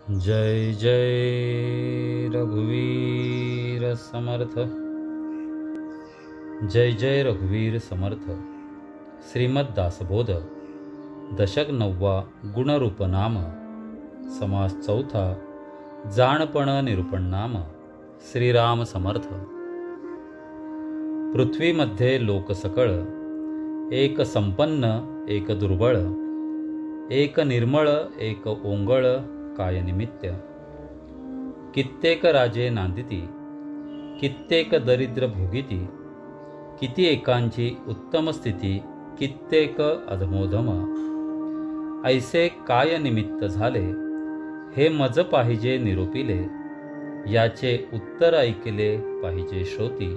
जय जय रघुवीर समर्थ। जय जय रघुवीर समर्थ। श्रीमद दासबोध दशक 9 गुणरूप नाम समास 4 जाणपण निरूपण नाम श्रीराम समर्थ। पृथ्वीमध्ये लोक सकळ, एक संपन्न एक दुर्बळ, एक निर्मळ एक ओंगळ काय निमित्य। कित्येक राजे नांदिती, कित्येक दरिद्र भोगिती, किती एकांची उत्तम स्थिती, कित्येक अधमोधम। ऐसे काय निमित्त झाले, हे मज पाहिजे निरोपिले, याचे उत्तर ऐकले पाहिजे श्रोती।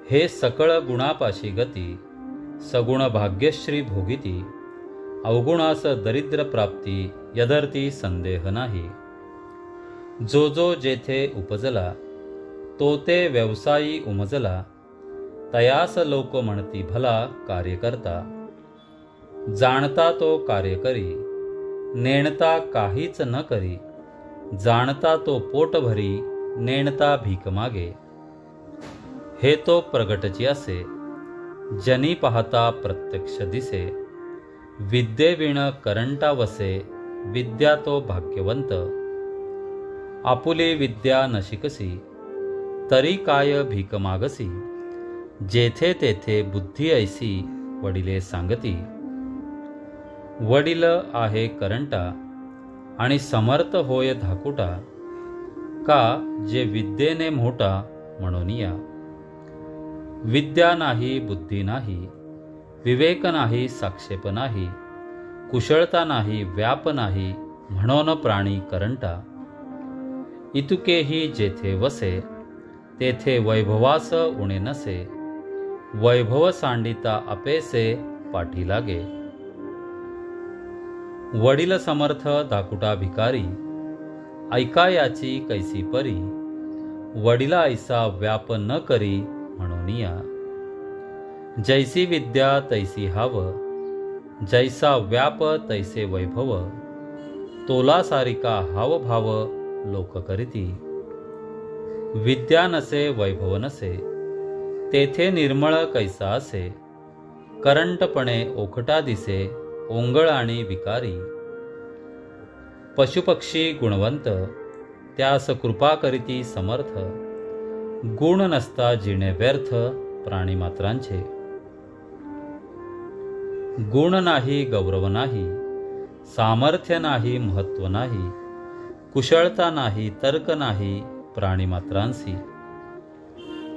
हे सकळ गुणापाशी गती, सगुण भाग्यश्री भोगिती, अवगुणास दरिद्र प्राप्ती, यदर्थी संदेह नाही। जो जो जेथे उपजला, तो ते व्यवसायी उमजला, तयास लोक म्हणती भला कार्यकर्ता। जाणता तो कार्य करी, नेणता काहीच न करी, जाणता तो पोट भरी, नेणता भीक मागे। हे तो प्रगटची असे, जनी पाहता प्रत्यक्ष दिसे, विद्येविण करंटा वसे, विद्या तो भाग्यवंत। आपुली विद्या न शिकसी, तरी काय भीक मागसी, जेथे तेथे बुद्धी ऐसी, वडिले सांगती। वडील आहे करंटा, आणि समर्थ होय धाकुटा, का जे विद्येने मोठा म्हणून या। विद्या नाही बुद्धी नाही, विवेक नाही साक्षेप नाही, कुशळता नाही व्याप नाही, म्हणून प्राणी करंटा। इतुकेही जेथे वसे, तेथे वैभवास उणे नसे, वैभव सांडिता अपेसे पाठी लागे। वडील समर्थ धाकुटा भिकारी, ऐका याची कैसी परी, वडिला ऐसा व्याप न करी म्हणून या। जैसी विद्या तैसी हाव, जैसा व्याप तैसे वैभव, तोला सारिका हाव भाव लोक करीती। विद्या नसे वैभव नसे, तेथे निर्मळ कैसा असे, करंटपणे ओखटा दिसे, ओंगळ आणि विकारी। पशुपक्षी गुणवंत, त्यास कृपा करीती समर्थ, गुण नसता जिणे व्यर्थ प्राणीमात्रांचे। गुण नाही गौरव नाही, सामर्थ्य नाही महत्व नाही, कुशळता नाही तर्क नाही प्राणीमात्रांसी।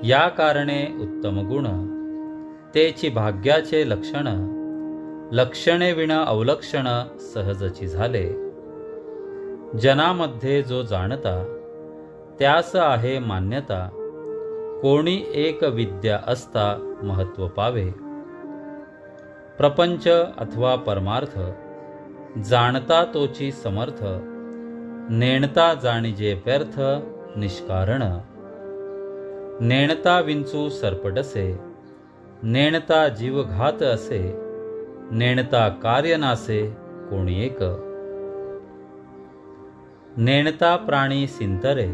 या कारणे उत्तम गुण, तेची भाग्याचे लक्षण, लक्षणे विण अवलक्षण सहजची झाले। जनामध्ये जो जाणता, त्यास आहे मान्यता, कोणी एक विद्या असता महत्व पावे। प्रपंच अथवा परमार्थ, जाणता तोची समर्थ, नेणता जाणीजे व्यर्थ निष्कारण। नेणता विंचू सरपटसे, नेणता जीवघात असे, नेणता कार्य नासे कोणी एक। नेणता प्राणी सिंतरे,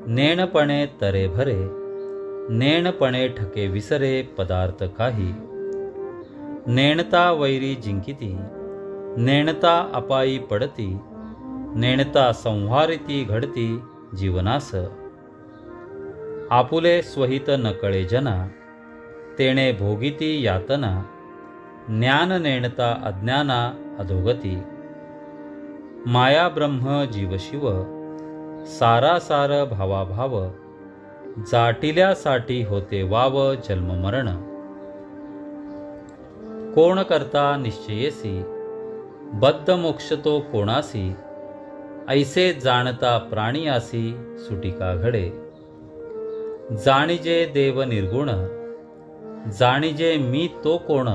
नेणपणे तरे भरे, नेणपणे ठके विसरे पदार्थ काही। नेणता वैरी जिंकिती, नेणता अपायी पडती, नेणता संहारिती घडती जीवनास। आपुले स्वहित नकळे जना, तेणे भोगिती यातना, ज्ञान नेणता अज्ञाना अधोगती। माया ब्रह्म जीवशिव, सारासार भावाभाव, जाटिल्यासाठी होते वाव जन्म मरण। कोण करता निश्चयेसी, बद्ध मोक्ष तो कोणासी, ऐसे जाणता प्राणी आसी सुटिका घडे। जाणीजे देव निर्गुण, जाणीजे मी तो कोण,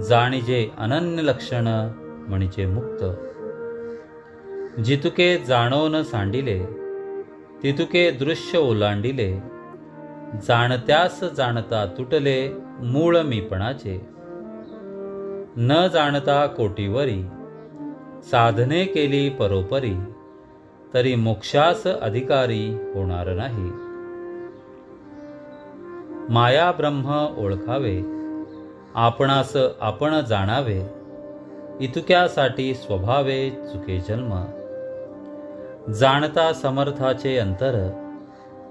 जाणीजे अनन्य लक्षण म्हणजे मुक्त। जितुके जाणोन सांडिले, तितुके दृश्य ओलांडिले, जाणत्यास जाणता तुटले मूळ मीपणाचे। न जाणता कोटीवरी, साधने केली परोपरी तरी मोक्षास अधिकारी होणार नाही. माया ब्रह्म ओळखावे, आपणास आपण जाणावे, इतुक्यासाठी स्वभावे चुके जन्म. जाणता समर्थाचे अंतर,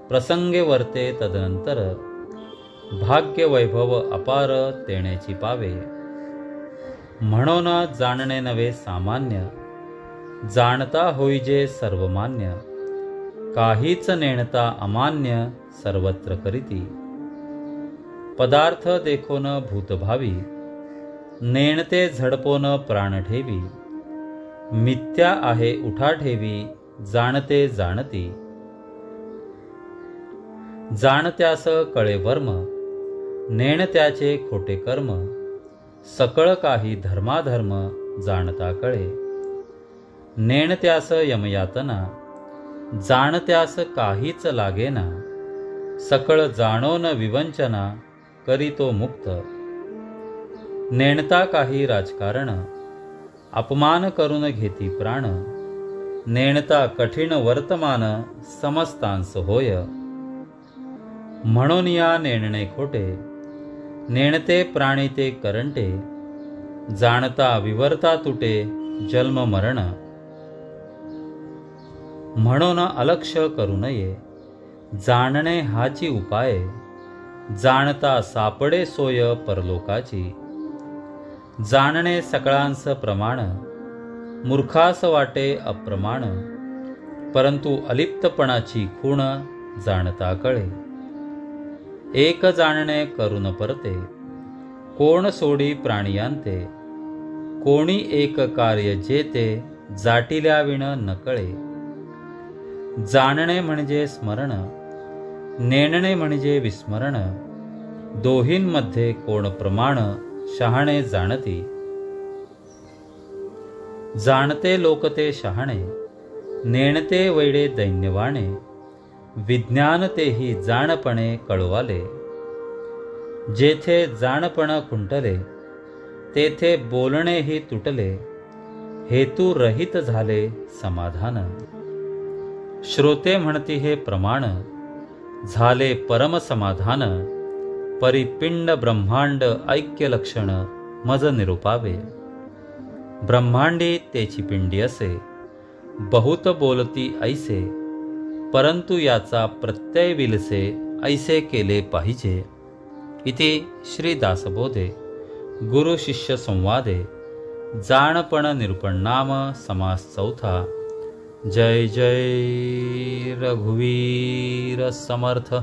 प्रसंगे वर्ते तदनंतर, भाग्य वैभव अपार तेण्याची पावे. म्हणून जाणणे नवे सामान्य, जाणता होईजे सर्वमान्य. काहीच नेणता अमान्य, सर्वत्र करीती. पदार्थ देखोन भूतभावी, नेणते झडपोन प्राण ठेवी. मिथ्या आहे उठा ठेवी, जाणते जाणती. जाणत्यास कळे वर्म, नेणत्याचे खोटे कर्म. सकळ काही धर्माधर्म, जाणता कळे. नेणत्यास यमयातना, जाणत्यास काहीच लागेना. सकळ जाणोन विवंचना, करीतो मुक्त. नेणता काही राजकारण, अपमान करून घेती प्राण. नेणता कठीण वर्तमान, समस्तांस होय. म्हणून या नेणणे खोटे, नेणते प्राणी ते करंटे. जाणता विवरता तुटे, जन्म मरण. म्हणून अलक्ष करू नये, जाणणे हाची उपाय. जाणता सापडे सोय परलोकाची. जाणणे सकळांस प्रमाण, मूर्खास वाटे अप्रमाण. परंतु अलिप्तपणाची खूण, जाणता कळे. एक जाणणे करून परते, कोण सोडी प्राणियांते. कोणी एक कार्य जेते, जाटिल्या विण नकळे. जाणणे म्हणजे स्मरण, नेणणे म्हणजे विस्मरण. दोहींमध्ये कोण प्रमाण, शहाणे जाणती. जाणते लोक ते शहाणे, नेणते वैडे दैन्यवाणे. विज्ञान तेही जाणपणे कळवाले. जेथे जाणपण खुंटले, तेथे बोलणेही तुटले. हेतू रहित झाले समाधान. श्रोते म्हणती हे प्रमाण, झाले परम समाधान. परिपिंड ब्रह्मांड ऐक्य लक्षण, मज निरूपावे. ब्रह्मांडी तेची पिंडी असे, बहुत बोलती ऐसे. परंतु याचा प्रत्यय विलसे, ऐसे केले पाहिजे. इति श्री दासबोधे गुरु शिष्य संवादे जाणपण निरूपण नाम समास चौथा. जय जय रघुवीर समर्थ.